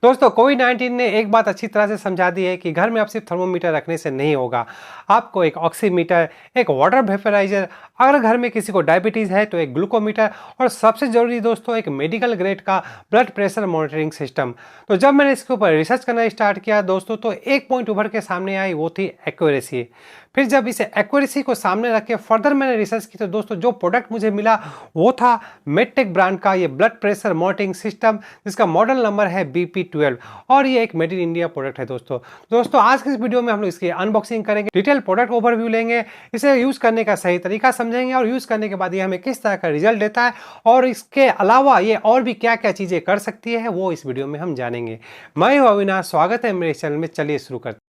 दोस्तों कोविड-19 ने एक बात अच्छी तरह से समझा दी है कि घर में आप सिर्फ थर्मोमीटर रखने से नहीं होगा। आपको एक ऑक्सीमीटर, एक वाटर वेपराइज़र, अगर घर में किसी को डायबिटीज़ है तो एक ग्लूकोमीटर और सबसे ज़रूरी दोस्तों एक मेडिकल ग्रेड का ब्लड प्रेशर मॉनिटरिंग सिस्टम। तो जब मैंने इसके ऊपर रिसर्च करना स्टार्ट किया दोस्तों तो एक पॉइंट उभर के सामने आई, वो थी एक्यूरेसी। फिर जब इसे एक्यूरेसी को सामने रख के फर्दर मैंने रिसर्च की तो दोस्तों जो प्रोडक्ट मुझे मिला वो था मेडटेक ब्रांड का ये ब्लड प्रेशर मॉनिटरिंग सिस्टम, जिसका मॉडल नंबर है BP12 और ये एक मेड इन इंडिया प्रोडक्ट है। दोस्तों आज के इस वीडियो में हम लोग इसकी अनबॉक्सिंग करेंगे, डिटेल प्रोडक्ट ओवरव्यू लेंगे, इसे यूज करने का सही तरीका समझेंगे और यूज करने के बाद ये हमें किस तरह का रिजल्ट देता है और इसके अलावा ये और भी क्या क्या चीजें कर सकती है वो इस वीडियो में हम जानेंगे। मैं हूं अविनाश, स्वागत है मेरे चैनल में। चलिए शुरू करते हैं।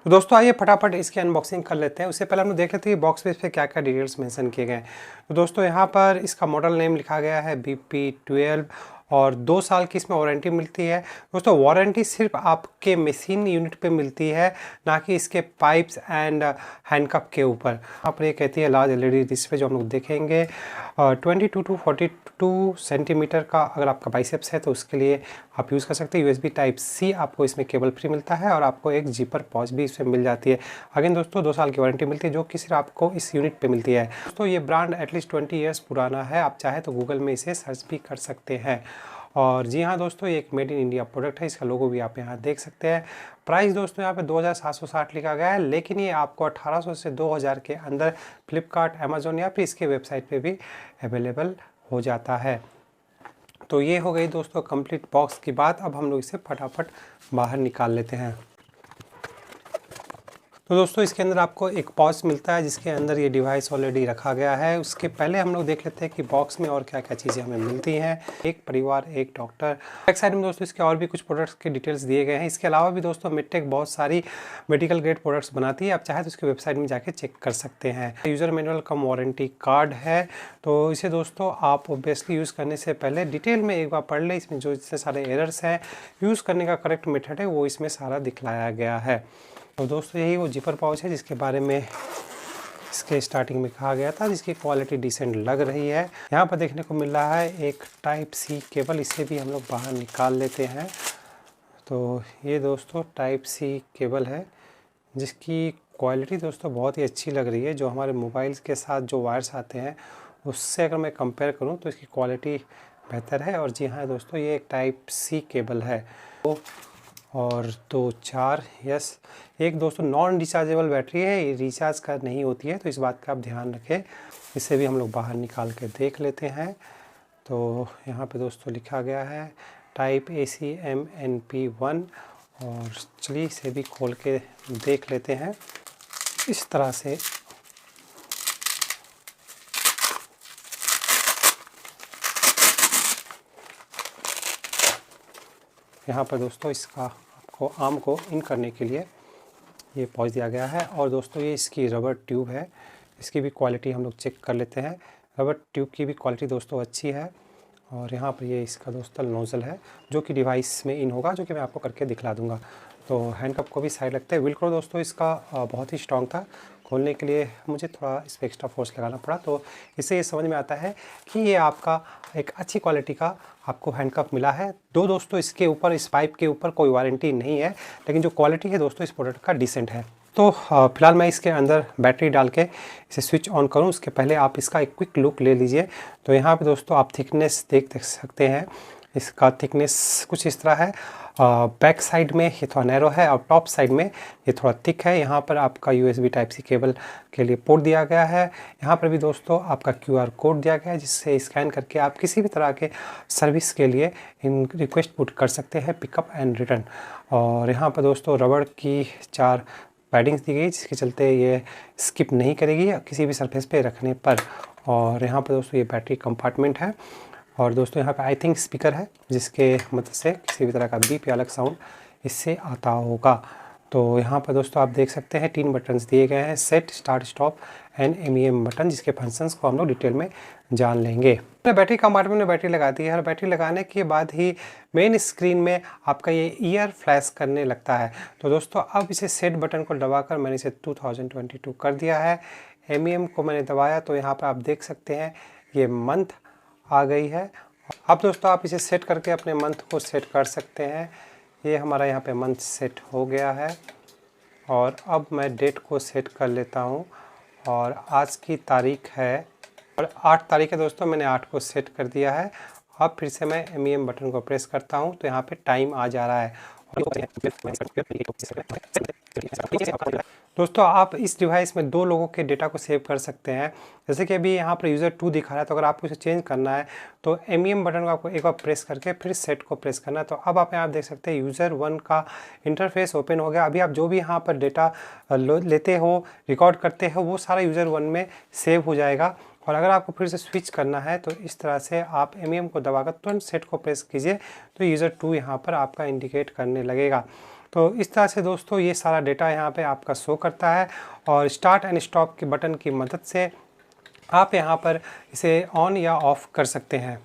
तो दोस्तों आइए फटाफट इसकी अनबॉक्सिंग कर लेते हैं। उससे पहले हम लोग देख लेते हैं कि बॉक्स पेज पे क्या क्या डिटेल्स मेंशन किए गए हैं। तो दोस्तों यहाँ पर इसका मॉडल नेम लिखा गया है BP12 और 2 साल की इसमें वारंटी मिलती है। दोस्तों वारंटी सिर्फ आपके मशीन यूनिट पे मिलती है, ना कि इसके पाइप्स एंड हैंडकप के ऊपर। यहाँ पर ये कहती है लार्ज LED डिस्प्ले जो हम लोग देखेंगे 22 to 42 सेंटीमीटर का। अगर आपका बाइसेप्स है तो उसके लिए आप यूज़ कर सकते हैं। USB Type-C आपको इसमें केबल फ्री मिलता है और आपको एक जीपर पॉच भी इसमें मिल जाती है। अगेन दोस्तों 2 साल की वारंटी मिलती है जो कि सिर्फ आपको इस यूनिट पे मिलती है। दोस्तों ये ब्रांड एटलीस्ट 20 ईयर्स पुराना है, आप चाहे तो गूगल में इसे सर्च भी कर सकते हैं। और जी हाँ दोस्तों ये एक मेड इन इंडिया प्रोडक्ट है, इसका लोगो भी आप यहाँ देख सकते हैं। प्राइस दोस्तों यहाँ पे 2760 लिखा गया है, लेकिन ये आपको 1800 से 2000 के अंदर फ्लिपकार्ट, अमेजोन या फिर इसके वेबसाइट पे भी अवेलेबल हो जाता है। तो ये हो गई दोस्तों कंप्लीट बॉक्स की बात। अब हम लोग इसे फटाफट बाहर निकाल लेते हैं। तो दोस्तों इसके अंदर आपको एक पाउच मिलता है जिसके अंदर ये डिवाइस ऑलरेडी रखा गया है। उसके पहले हम लोग देख लेते हैं कि बॉक्स में और क्या क्या चीज़ें हमें मिलती हैं। एक परिवार एक डॉक्टर। बैक साइड में दोस्तों इसके और भी कुछ प्रोडक्ट्स के डिटेल्स दिए गए हैं। इसके अलावा भी दोस्तों मेडटेक बहुत सारी मेडिकल ग्रेड प्रोडक्ट्स बनाती है, आप चाहे तो उसकी वेबसाइट में जाके चेक कर सकते हैं। यूज़र मैनुअल कम वारंटी कार्ड है, तो इसे दोस्तों आप ऑब्वियसली यूज़ करने से पहले डिटेल में एक बार पढ़ लें। इसमें जो इतने सारे एरर्स हैं, यूज़ करने का करेक्ट मेथड है वो इसमें सारा दिखलाया गया है। तो दोस्तों यही वो जिपर पाउच है जिसके बारे में इसके स्टार्टिंग में कहा गया था, जिसकी क्वालिटी डिसेंट लग रही है। यहाँ पर देखने को मिल रहा है एक Type-C केबल, इसे भी हम लोग बाहर निकाल लेते हैं। तो ये दोस्तों Type-C केबल है जिसकी क्वालिटी दोस्तों बहुत ही अच्छी लग रही है। जो हमारे मोबाइल्स के साथ जो वायर्स आते हैं उससे अगर मैं कंपेयर करूँ तो इसकी क्वालिटी बेहतर है। और जी हाँ दोस्तों ये एक Type-C केबल है। और 2 4 यस, एक दोस्तों नॉन रिचार्जेबल बैटरी है, ये रिचार्ज का नहीं होती है, तो इस बात का आप ध्यान रखें। इसे भी हम लोग बाहर निकाल के देख लेते हैं। तो यहाँ पे दोस्तों लिखा गया है Type-AC MNP1 और चलिए इसे भी खोल के देख लेते हैं। इस तरह से यहाँ पर दोस्तों इसका आपको आर्म को इन करने के लिए ये पॉच दिया गया है। और दोस्तों ये इसकी रबर ट्यूब है, इसकी भी क्वालिटी हम लोग चेक कर लेते हैं। रबर ट्यूब की भी क्वालिटी दोस्तों अच्छी है। और यहाँ पर ये इसका दोस्तों नोज़ल है जो कि डिवाइस में इन होगा, जो कि मैं आपको करके दिखला दूँगा। तो हैंडकप को भी साइड लगता है। विल्क्रो दोस्तों इसका बहुत ही स्ट्रॉन्ग था, खोलने के लिए मुझे थोड़ा इस पर एक्स्ट्रा फोर्स लगाना पड़ा। तो इससे ये समझ में आता है कि ये आपका एक अच्छी क्वालिटी का आपको हैंडकप मिला है। दोस्तों इसके ऊपर, इस पाइप के ऊपर कोई वारंटी नहीं है, लेकिन जो क्वालिटी है दोस्तों इस प्रोडक्ट का डिसेंट है। तो फिलहाल मैं इसके अंदर बैटरी डाल के इसे स्विच ऑन करूं उसके पहले आप इसका एक क्विक लुक ले लीजिए। तो यहाँ पे दोस्तों आप थिकनेस देख सकते हैं। इसका थिकनेस कुछ इस तरह है। बैक साइड में ये थोड़ा नैरो है और टॉप साइड में ये थोड़ा थिक है। यहाँ पर आपका USB Type-C केबल के लिए पोर्ट दिया गया है। यहाँ पर भी दोस्तों आपका QR कोड दिया गया है जिससे स्कैन करके आप किसी भी तरह के सर्विस के लिए इन रिक्वेस्ट पुट कर सकते हैं, पिकअप एंड रिटर्न। और यहाँ पर दोस्तों रबड़ की 4 पैडिंग्स दी गई जिसके चलते ये स्किप नहीं करेगी किसी भी सरफेस पे रखने पर। और यहाँ पर दोस्तों ये बैटरी कंपार्टमेंट है। और दोस्तों यहाँ पे आई थिंक स्पीकर है जिसके मदद से किसी भी तरह का बीप या अलग साउंड इससे आता होगा। तो यहाँ पर दोस्तों आप देख सकते हैं 3 बटन्स दिए गए हैं, set, start, stop and MEM button, जिसके फंक्शंस को हम लोग डिटेल में जान लेंगे। बैटरी कंपार्टमेंट में बैटरी लगा दी है और बैटरी लगाने के बाद ही मेन स्क्रीन में आपका ये ईयर फ्लैश करने लगता है। तो दोस्तों अब इसे सेट बटन को दबाकर मैंने इसे 2022 कर दिया है। MEM को मैंने दबाया तो यहाँ पर आप देख सकते हैं ये मंथ आ गई है। अब दोस्तों आप इसे सेट करके अपने मंथ को सेट कर सकते हैं। ये हमारा यहाँ पे मंथ सेट हो गया है और अब मैं डेट को सेट कर लेता हूँ और आज की तारीख है और 8 तारीख है दोस्तों, मैंने 8 को सेट कर दिया है। अब फिर से मैं MEM बटन को प्रेस करता हूँ तो यहाँ पे टाइम आ जा रहा है। दोस्तों आप इस डिवाइस में 2 लोगों के डेटा को सेव कर सकते हैं। जैसे कि अभी यहाँ पर यूज़र 2 दिखा रहा है, तो अगर आपको इसे चेंज करना है तो MEM बटन को आपको एक बार प्रेस करके फिर सेट को प्रेस करना है। तो अब आप यहाँ देख सकते हैं यूज़र 1 का इंटरफेस ओपन हो गया। अभी आप जो भी यहाँ पर डेटा लेते हो, रिकॉर्ड करते हो, वो सारा यूज़र 1 में सेव हो जाएगा। और अगर आपको फिर से स्विच करना है तो इस तरह से आप MEM को दबाकर तुरंत सेट को प्रेस कीजिए तो यूज़र 2 यहाँ पर आपका इंडिकेट करने लगेगा। तो इस तरह से दोस्तों ये सारा डेटा यहाँ पे आपका शो करता है और स्टार्ट एंड स्टॉप के बटन की मदद से आप यहाँ पर इसे ऑन या ऑफ़ कर सकते हैं।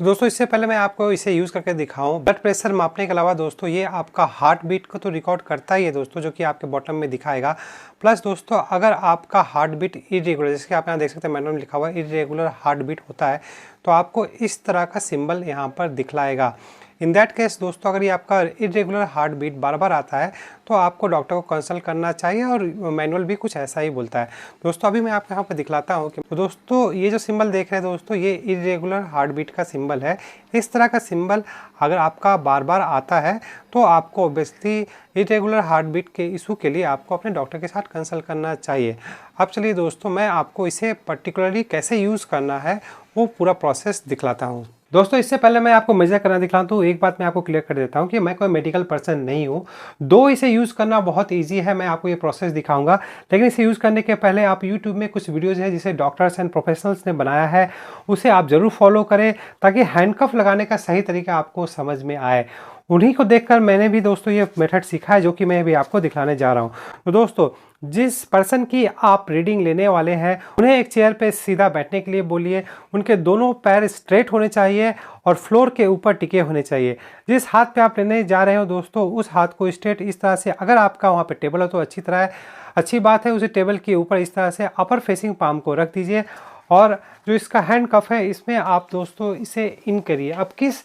दोस्तों इससे पहले मैं आपको इसे यूज़ करके दिखाऊं, ब्लड प्रेशर मापने के अलावा दोस्तों ये आपका हार्ट बीट को तो रिकॉर्ड करता ही है दोस्तों, जो कि आपके बॉटम में दिखाएगा। प्लस दोस्तों अगर आपका हार्ट बीट इरेगुलर, जैसे कि आप यहाँ देख सकते हैं मैनुअल में लिखा हुआ है इरेगुलर हार्ट बीट होता है, तो आपको इस तरह का सिंबल यहाँ पर दिखलाएगा। इन दैट केस दोस्तों अगर ये आपका इरेगुलर हार्ट बीट बार बार आता है तो आपको डॉक्टर को कंसल्ट करना चाहिए और मैनुअल भी कुछ ऐसा ही बोलता है। दोस्तों अभी मैं आपको यहाँ पर दिखलाता हूँ कि तो दोस्तों ये जो सिंबल देख रहे हैं दोस्तों, ये इरेगुलर हार्ट बीट का सिंबल है। इस तरह का सिंबल अगर आपका बार बार आता है तो आपको ऑब्वियसली इरेगुलर हार्ट बीट के इशू के लिए आपको अपने डॉक्टर के साथ कंसल्ट करना चाहिए। अब चलिए दोस्तों मैं आपको इसे पर्टिकुलरली कैसे यूज़ करना है वो पूरा प्रोसेस दिखलाता हूँ। दोस्तों इससे पहले मैं आपको मेजर करना दिखलाता हूँ, एक बात मैं आपको क्लियर कर देता हूँ कि मैं कोई मेडिकल पर्सन नहीं हूँ। दो इसे यूज़ करना बहुत इजी है, मैं आपको ये प्रोसेस दिखाऊंगा। लेकिन इसे यूज़ करने के पहले आप यूट्यूब में कुछ वीडियोज़ हैं जिसे डॉक्टर्स एंड प्रोफेशनल्स ने बनाया है, उसे आप ज़रूर फॉलो करें ताकि हैंडकफ लगाने का सही तरीका आपको समझ में आए। उन्हीं को देखकर मैंने भी दोस्तों ये मेथड सीखा है जो कि मैं भी आपको दिखाने जा रहा हूँ। तो दोस्तों जिस पर्सन की आप रीडिंग लेने वाले हैं उन्हें एक चेयर पे सीधा बैठने के लिए बोलिए। उनके दोनों पैर स्ट्रेट होने चाहिए और फ्लोर के ऊपर टिके होने चाहिए। जिस हाथ पे आप लेने जा रहे हो दोस्तों उस हाथ को स्ट्रेट इस तरह से, अगर आपका वहाँ पे टेबल हो तो अच्छी बात है, उसे टेबल के ऊपर इस तरह से अपर फेसिंग पाम को रख दीजिए। और जो इसका हैंड कफ है इसमें आप दोस्तों इसे इन करिए। अब किस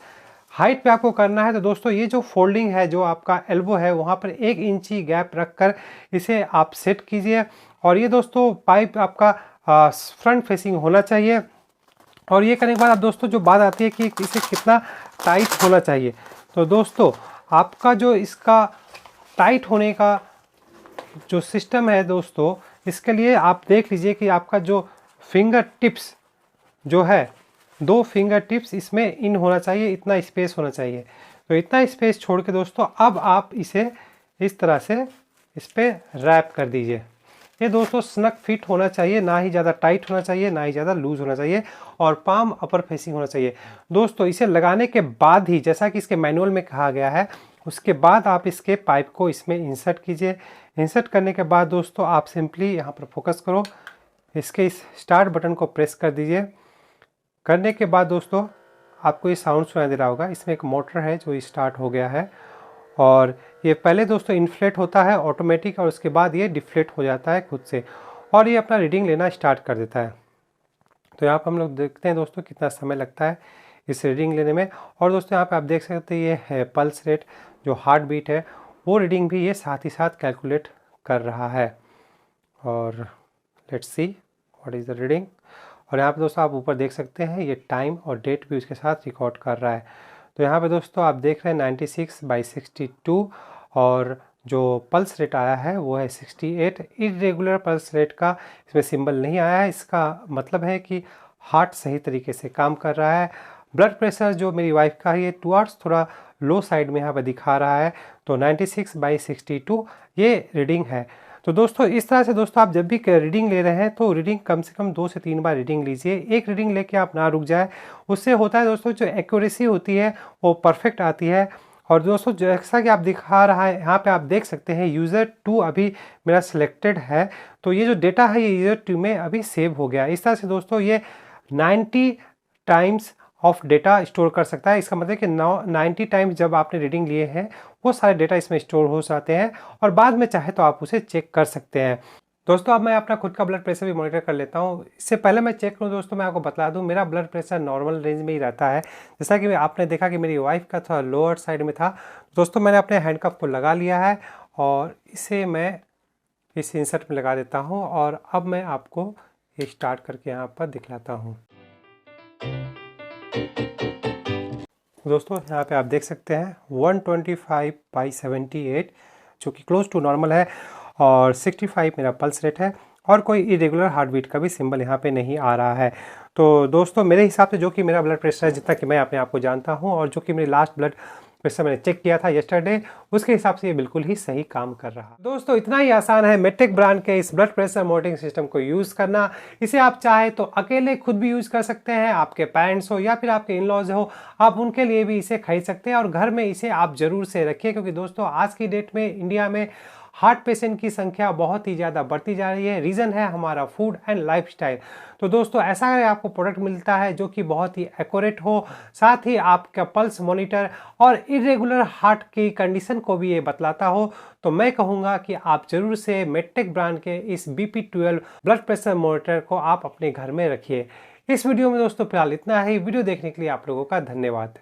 हाइट पे आपको करना है तो दोस्तों ये जो फोल्डिंग है, जो आपका एल्बो है वहाँ पर 1 इंची गैप रखकर इसे आप सेट कीजिए। और ये दोस्तों पाइप आपका फ्रंट फेसिंग होना चाहिए। और ये करने के बाद आप दोस्तों जो बात आती है कि इसे कितना टाइट होना चाहिए, तो दोस्तों आपका जो इसका टाइट होने का जो सिस्टम है दोस्तों, इसके लिए आप देख लीजिए कि आपका जो फिंगर टिप्स जो है, 2 फिंगर टिप्स इसमें इन होना चाहिए, इतना स्पेस होना चाहिए। तो इतना स्पेस छोड़ के दोस्तों अब आप इसे इस तरह से इस पर रैप कर दीजिए। ये दोस्तों स्नक फिट होना चाहिए, ना ही ज़्यादा टाइट होना चाहिए ना ही ज़्यादा लूज होना चाहिए, और पाम अपर फेसिंग होना चाहिए। दोस्तों इसे लगाने के बाद ही, जैसा कि इसके मैनुअल में कहा गया है, उसके बाद आप इसके पाइप को इसमें इंसर्ट कीजिए। इंसर्ट करने के बाद दोस्तों आप सिंपली यहाँ पर फोकस करो, इसके इस स्टार्ट बटन को प्रेस कर दीजिए। करने के बाद दोस्तों आपको ये साउंड सुनाई दे रहा होगा, इसमें एक मोटर है जो स्टार्ट हो गया है। और ये पहले दोस्तों इन्फ्लेट होता है ऑटोमेटिक और उसके बाद ये डिफ्लेट हो जाता है खुद से, और ये अपना रीडिंग लेना स्टार्ट कर देता है। तो यहाँ पर हम लोग देखते हैं दोस्तों कितना समय लगता है इस रीडिंग लेने में। और दोस्तों यहाँ पे आप देख सकते हैं ये है पल्स रेट, जो हार्ट बीट है वो रीडिंग भी ये साथ ही साथ कैलकुलेट कर रहा है। और let's see what is the reading. और यहाँ पे दोस्तों आप ऊपर देख सकते हैं ये टाइम और डेट भी उसके साथ रिकॉर्ड कर रहा है। तो यहाँ पे दोस्तों आप देख रहे हैं 96/62, और जो पल्स रेट आया है वो है 68। इरेगुलर पल्स रेट का इसमें सिंबल नहीं आया है, इसका मतलब है कि हार्ट सही तरीके से काम कर रहा है। ब्लड प्रेशर जो मेरी वाइफ का है ये टुवर्ड्स थोड़ा लो साइड में यहाँ पर दिखा रहा है, तो 96/62 ये रीडिंग है। तो दोस्तों इस तरह से दोस्तों आप जब भी रीडिंग ले रहे हैं तो रीडिंग कम से कम 2 से 3 बार रीडिंग लीजिए। एक रीडिंग लेके आप ना रुक जाए, उससे होता है दोस्तों जो एक्यूरेसी होती है वो परफेक्ट आती है। और दोस्तों जैसा कि आप दिखा रहा है यहाँ पे आप देख सकते हैं यूज़र 2 अभी मेरा सिलेक्टेड है, तो ये जो डेटा है ये यूज़र 2 में अभी सेव हो गया। इस तरह से दोस्तों ये 90 टाइम्स ऑफ डेटा स्टोर कर सकता है। इसका मतलब कि 90 टाइम्स जब आपने रीडिंग लिए हैं वो सारे डेटा इसमें स्टोर हो जाते हैं और बाद में चाहे तो आप उसे चेक कर सकते हैं। दोस्तों अब मैं अपना खुद का ब्लड प्रेशर भी मॉनिटर कर लेता हूँ। इससे पहले मैं चेक करूँ दोस्तों मैं आपको बता दूँ मेरा ब्लड प्रेशर नॉर्मल रेंज में ही रहता है। जैसा कि आपने देखा कि मेरी वाइफ का थोड़ा लोअर साइड में था। दोस्तों मैंने अपने हैंडकफ को लगा लिया है और इसे मैं इस इंसर्ट में लगा देता हूँ और अब मैं आपको ये स्टार्ट करके यहाँ पर दिखलाता हूँ। दोस्तों यहाँ पे आप देख सकते हैं 125/78 जो कि क्लोज टू नॉर्मल है और 65 मेरा पल्स रेट है और कोई इरेगुलर हार्ट बीट का भी सिंबल यहाँ पे नहीं आ रहा है। तो दोस्तों मेरे हिसाब से जो कि मेरा ब्लड प्रेशर है, जितना कि मैं अपने आप को जानता हूँ और जो कि मेरी लास्ट ब्लड प्रेशर मैंने चेक किया था येस्टरडे, उसके हिसाब से ये बिल्कुल ही सही काम कर रहा। दोस्तों इतना ही आसान है मेडटेक ब्रांड के इस ब्लड प्रेशर मॉनिटरिंग सिस्टम को यूज़ करना। इसे आप चाहे तो अकेले खुद भी यूज़ कर सकते हैं, आपके पेरेंट्स हो या फिर आपके इन लॉज हो, आप उनके लिए भी इसे खरीद सकते हैं और घर में इसे आप ज़रूर से रखिए, क्योंकि दोस्तों आज की डेट में इंडिया में हार्ट पेशेंट की संख्या बहुत ही ज़्यादा बढ़ती जा रही है। रीज़न है हमारा फूड एंड लाइफस्टाइल। तो दोस्तों ऐसा अगर आपको प्रोडक्ट मिलता है जो कि बहुत ही एक्यूरेट हो, साथ ही आपका पल्स मॉनिटर और इरेगुलर हार्ट की कंडीशन को भी ये बतलाता हो, तो मैं कहूँगा कि आप जरूर से मेडटेक ब्रांड के इस BP12 ब्लड प्रेशर मॉनिटर को आप अपने घर में रखिए। इस वीडियो में दोस्तों फिलहाल इतना ही। वीडियो देखने के लिए आप लोगों का धन्यवाद।